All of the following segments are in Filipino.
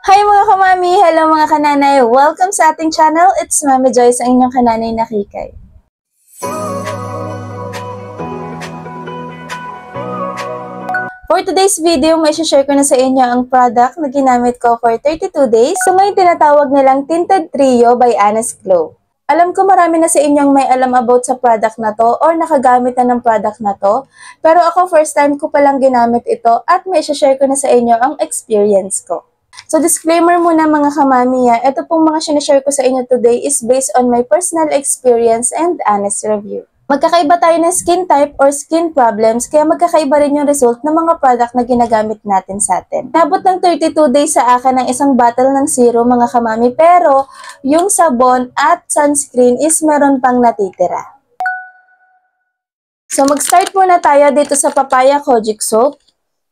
Hi mga kamami! Hello mga kananay! Welcome sa ating channel. It's Mami Joyce, ang inyong kananay na kikay. For today's video, may share ko na sa inyo ang product na ginamit ko for 32 days. So ngayon tinatawag nilang Tinted Trio by Honest Glow. Alam ko marami na sa inyong may alam about sa product na to or nakagamit na ng product na to. Pero ako first time ko palang ginamit ito at may share ko na sa inyo ang experience ko. So disclaimer muna mga kamamiya, ito pong mga sinashare ko sa inyo today is based on my personal experience and honest review. Magkakaiba tayo ng skin type or skin problems, kaya magkakaiba rin yung result ng mga product na ginagamit natin sa atin. Nabot ng 32 days sa akin ng isang bottle ng serum mga kamami, pero yung sabon at sunscreen is meron pang natitira. So mag-start muna tayo dito sa Papaya Kojic Soap.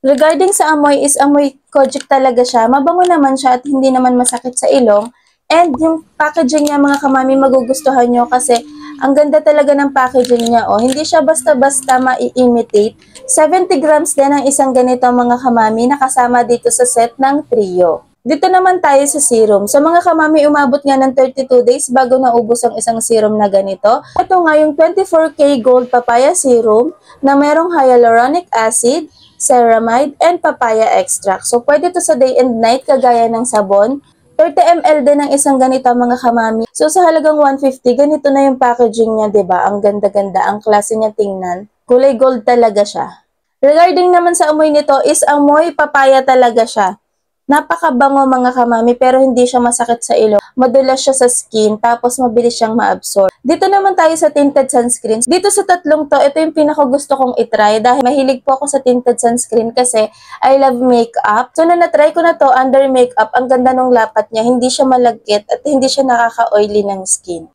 Regarding sa amoy is amoy kojic talaga siya. Mabango naman siya at hindi naman masakit sa ilong. And yung packaging niya mga kamami magugustuhan nyo kasi ang ganda talaga ng packaging niya. Oh. Hindi siya basta-basta ma-imitate. 70 grams din ang isang ganito mga kamami na kasama dito sa set ng trio. Dito naman tayo sa serum. So mga kamami, umabot nga ng 32 days bago naubos ang isang serum na ganito. Ito nga yung 24K Gold Papaya Serum na merong hyaluronic acid, ceramide, and papaya extract. So, pwede to sa day and night kagaya ng sabon. 30 ml din ang isang ganito mga kamami. So, sa halagang 150, ganito na yung packaging niya, ba diba? Ang ganda-ganda, ang klase niya tingnan. Kulay gold talaga siya. Regarding naman sa amoy nito is amoy papaya talaga siya. Napakabango mga kamami pero hindi siya masakit sa ilong. Madulas siya sa skin tapos mabilis siyang ma-absorb. Dito naman tayo sa tinted sunscreen. Dito sa tatlong to, ito yung pinakagusto kong itry dahil mahilig po ako sa tinted sunscreen kasi I love makeup. So na na-try ko na to under makeup, ang ganda ng lapat niya. Hindi siya malagkit at hindi siya nakaka-oily ng skin.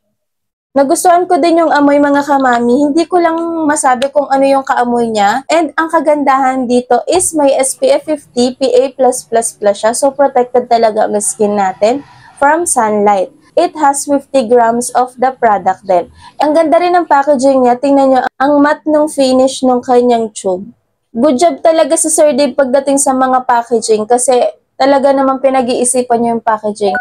Nagustuhan ko din yung amoy mga kamami. Hindi ko lang masabi kung ano yung kaamoy niya. And ang kagandahan dito is may SPF 50 PA+++ siya. So protected talaga ang skin natin from sunlight. It has 50 grams of the product din. Ang ganda rin ng packaging niya. Tingnan nyo ang matte ng finish ng kanyang tube. Good job talaga sa Sir Dave pagdating sa mga packaging kasi talaga naman pinag-iisipan niyo yung packaging.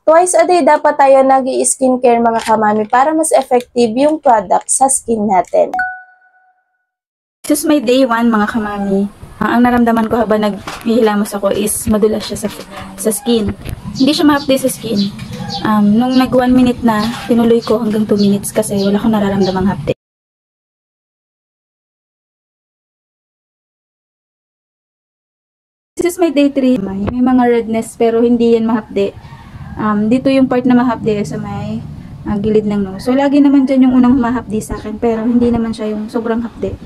Twice a day dapat tayo nag-i-skincare mga kamami para mas effective yung product sa skin natin. This is my day 1 mga kamami. Ang naramdaman ko habang naghihilamos ako is madulas siya sa skin. Hindi siya ma-update sa skin. Nung nag 1 minute na, tinuloy ko hanggang 2 minutes kasi wala akong nararamdamang hapde. This is my day 3. May mga redness pero hindi yan mahapde. Dito yung part na mahapdi sa may gilid ng nose. So, lagi naman dyan yung unang mahapdi sa akin, pero hindi naman siya yung sobrang hapdi.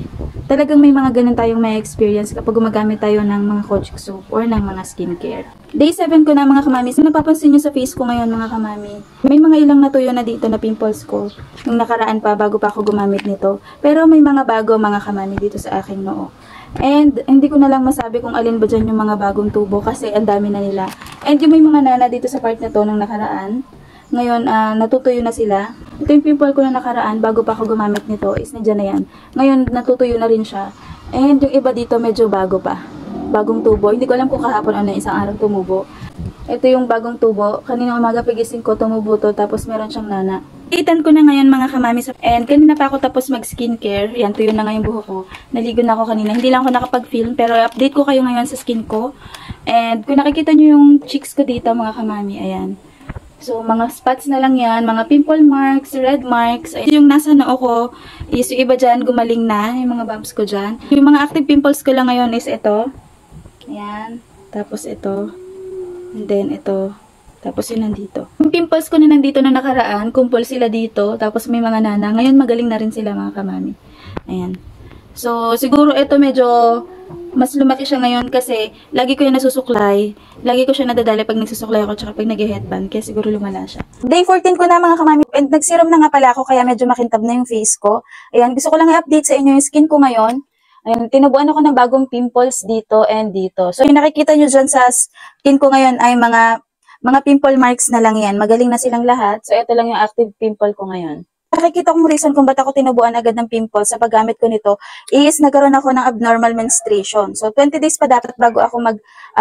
Talagang may mga ganun tayong may experience kapag gumagamit tayo ng mga Kojic soap or ng mga skincare. Day 7 ko na mga kamami. So, napapansin nyo sa face ko ngayon mga kamami. May mga ilang natuyo na dito na pimples ko. Nung nakaraan pa, bago pa ako gumamit nito. Pero may mga bago mga kamami dito sa aking noo. And hindi ko na lang masabi kung alin ba dyan yung mga bagong tubo kasi ang dami na nila. And yung may mga nana dito sa part na to ng nakaraan. Ngayon, natutuyo na sila. Ito yung pimple ko na nakaraan bago pa ako gumamit nito is nandiyan na yan. Ngayon, natutuyo na rin siya. And yung iba dito medyo bago pa. Bagong tubo. Hindi ko alam kung kahapon o na isang araw tumubo. Ito yung bagong tubo. Kanina umaga pagising ko, tumubo to. Tapos meron siyang nana. Itan ko na ngayon mga kamami. And kanina pa ako tapos mag-skincare. Yan, tuyo na nga yung buho ko. Naligo na ako kanina. Hindi lang ako nakapag-film. Pero update ko kayo ngayon sa skin ko. And kung nakikita nyo yung cheeks ko dito mga kamami, ayan. So, mga spots na lang yan, mga pimple marks, red marks. Yung nasa noo ko is yung iba dyan gumaling na, yung mga bumps ko dyan. Yung mga active pimples ko lang ngayon is ito. Ayan. Tapos ito. And then ito. Tapos yun nandito. Yung pimples ko na nandito na nakaraan, kumpol sila dito. Tapos may mga nana. Ngayon magaling na rin sila mga kamami. Ayan. So, siguro ito medyo mas lumaki siya ngayon kasi lagi ko yung nasusuklay. Lagi ko siya nadadali pag nagsusuklay ako tsaka pag nag-headband. Kaya siguro lumala siya. Day 14 ko na mga kamami. And nag-serum na nga pala ako kaya medyo makintab na yung face ko. Ayan, gusto ko lang i-update sa inyo yung skin ko ngayon. Ayan, tinubuan ako ng bagong pimples dito and dito. So, yung nakikita nyo dyan sa skin ko ngayon ay mga pimple marks na lang yan. Magaling na silang lahat. So, ito lang yung active pimple ko ngayon. Nakikita kong reason kung ba't ako tinubuan agad ng pimples sa paggamit ko nito is nagkaroon ako ng abnormal menstruation. So, 20 days pa dapat bago ako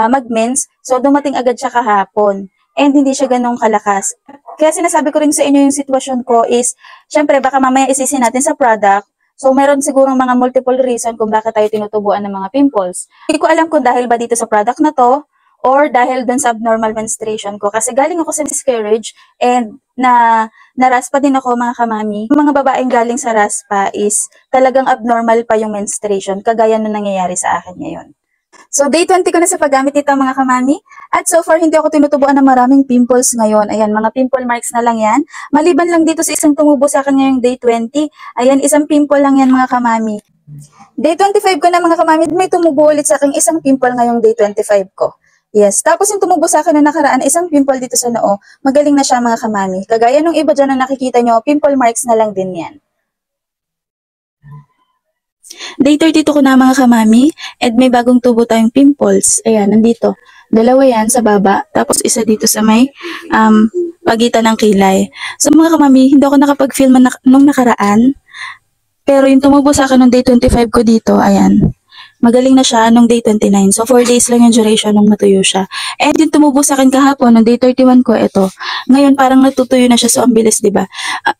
mag-mens. So, dumating agad siya kahapon. And hindi siya ganong kalakas. Kaya sinasabi ko rin sa inyo yung sitwasyon ko is, syempre, baka mamaya isisi natin sa product. So, meron sigurong mga multiple reason kung bakit tayo tinutubuan ng mga pimples. Hindi ko alam kung dahil ba dito sa product na to, or dahil dun sa abnormal menstruation ko. Kasi galing ako sa miscarriage and naraspa din ako mga kamami. Yung mga babaeng galing sa raspa is talagang abnormal pa yung menstruation, kagaya nung nangyayari sa akin ngayon. So, day 20 ko na sa paggamit nito mga kamami. At so far, hindi ako tinutubuan ng maraming pimples ngayon. Ayan, mga pimple marks na lang yan. Maliban lang dito sa isang tumubo sa akin ngayong day 20. Ayan, isang pimple lang yan mga kamami. Day 25 ko na mga kamami, may tumubo ulit sa akin isang pimple ngayong day 25 ko. Yes, tapos yung tumubo sa akin na nakaraan, isang pimple dito sa noo, magaling na siya mga kamami. Kagaya nung iba dyan na nakikita nyo, pimple marks na lang din yan. Day 32 ko na mga kamami, and may bagong tubo tayong pimples. Ayan, nandito. Dalawa yan sa baba, tapos isa dito sa may pagitan ng kilay. So mga kamami, hindi ako nakapag-film nung nakaraan, pero yung tumubo sa akin nung day 25 ko dito, ayan. Magaling na siya nung day 29. So, 4 days lang yung duration nung matuyo siya. And yung tumubo sa akin kahapon, nung day 31 ko, ito. Ngayon, parang natutuyo na siya. So, ang bilis, diba?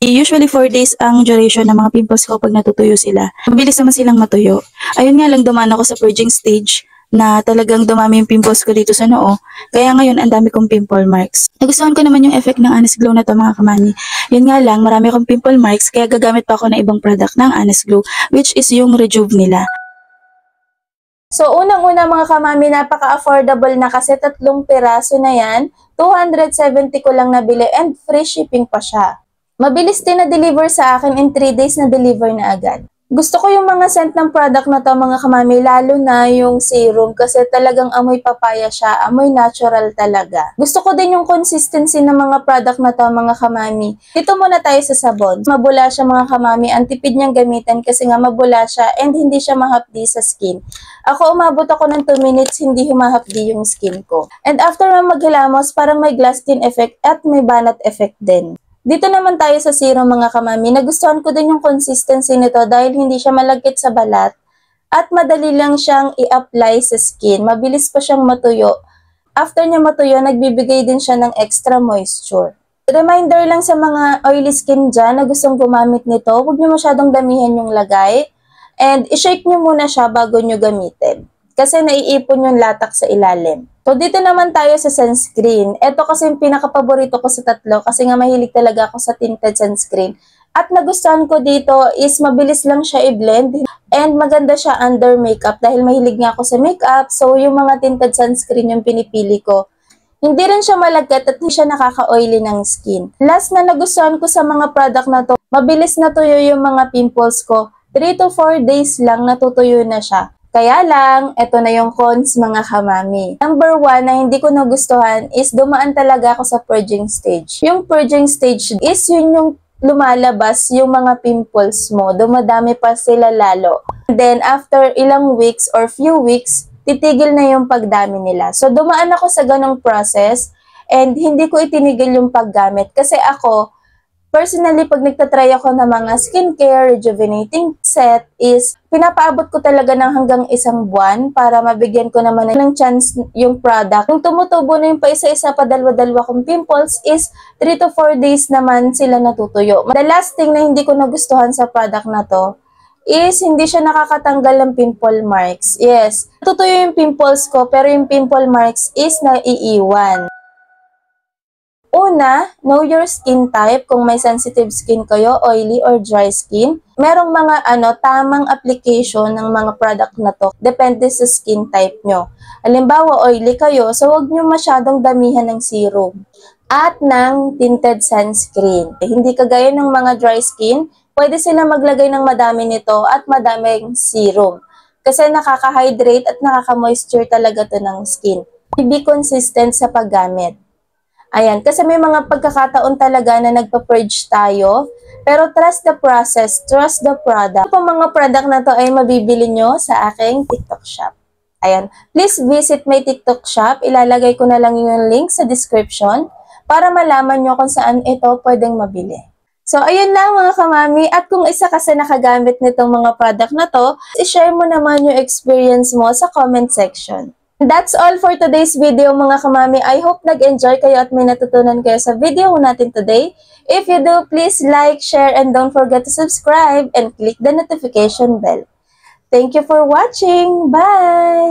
Usually, 4 days ang duration ng mga pimples ko pag natutuyo sila. Mabilis naman silang matuyo. Ayun nga lang, dumaan ako sa purging stage na talagang dumami yung pimples ko dito sa noo. Kaya ngayon, ang dami kong pimple marks. Nagustuhan ko naman yung effect ng Honest Glow na to mga kamani. Yun nga lang, marami akong pimple marks, kaya gagamit pa ako ng ibang product ng Honest Glow, which is yung Rejuve nila. So, unang-una mga kamami, napaka-affordable na kasi 3 piraso na yan. 270 ko lang nabili and free shipping pa siya. Mabilis din na-deliver sa akin, in 3 days na-deliver na agad. Gusto ko yung mga scent ng product na to mga kamami, lalo na yung serum kasi talagang amoy papaya siya, amoy natural talaga. Gusto ko din yung consistency ng mga product na to mga kamami. Dito muna tayo sa sabon. Mabula siya mga kamami, ang tipid niyang gamitin kasi nga mabula siya and hindi siya mahapdi sa skin. Ako umabot ako ng 2 minutes, hindi humahapdi yung skin ko. And after maghilamos, parang may glass skin effect at may banat effect din. Dito naman tayo sa serum mga kamami. Nagustuhan ko din yung consistency nito dahil hindi siya malagkit sa balat at madali lang siyang i-apply sa skin. Mabilis pa siyang matuyo. After niya matuyo, nagbibigay din siya ng extra moisture. Reminder lang sa mga oily skin dyan na gustong gumamit nito, huwag niyo masyadong damihan yung lagay and i-shake niyo muna siya bago niyo gamitin. Kasi naiipon yung latex sa ilalim. So, dito naman tayo sa sunscreen. Ito kasi yung pinaka-paborito ko sa tatlo kasi nga mahilig talaga ako sa tinted sunscreen. At nagustuhan ko dito is mabilis lang siya i-blend and maganda siya under makeup dahil mahilig nga ako sa makeup. So, yung mga tinted sunscreen yung pinipili ko. Hindi rin siya malagkat at hindi siya nakaka-oily ng skin. Last na nagustuhan ko sa mga product na to, mabilis natuyo yung mga pimples ko. 3 to 4 days lang natutuyo na siya. Kaya lang, eto na yung cons mga kamami. Number 1 na hindi ko nagustuhan is dumaan talaga ako sa purging stage. Yung purging stage is yun yung lumalabas yung mga pimples mo. Dumadami pa sila lalo. And then, after ilang weeks or few weeks, titigil na yung pagdami nila. So, dumaan ako sa ganong process and hindi ko itinigil yung paggamit. Kasi ako, personally, pag nagtatry ako ng mga skincare, rejuvenating set is pinapaabot ko talaga ng hanggang 1 buwan para mabigyan ko naman ng chance yung product. Yung tumutubo na yung pa isa-isa pa dalawa-dalawa kong pimples is 3 to 4 days naman sila natutuyo. The last thing na hindi ko nagustuhan sa product na to is hindi siya nakakatanggal ng pimple marks. Yes, natutuyo yung pimples ko pero yung pimple marks is naiiwan. Una, know your skin type kung may sensitive skin kayo, oily or dry skin. Merong mga tamang application ng mga product na to. Depende sa skin type nyo. Halimbawa, oily kayo, so huwag nyo masyadong damihan ng serum. At ng tinted sunscreen. Hindi kagaya ng mga dry skin, pwede sila maglagay ng madami nito at madaming serum. Kasi nakaka-hydrate at nakaka-moisture talaga to ng skin. Be consistent sa paggamit. Ayan, kasi may mga pagkakataon talaga na nagpa-purge tayo, pero trust the process, trust the product. Ito mga product na to ay mabibili nyo sa aking TikTok shop. Ayan, please visit my TikTok shop. Ilalagay ko na lang yung link sa description para malaman nyo kung saan ito pwedeng mabili. So, ayun lang mga kamami. At kung isa ka sa nakagamit nitong mga product na to, i-share mo naman yung experience mo sa comment section. That's all for today's video mga kamami. I hope nag-enjoy kayo at may natutunan kayo sa video natin today. If you do, please like, share, and don't forget to subscribe and click the notification bell. Thank you for watching. Bye!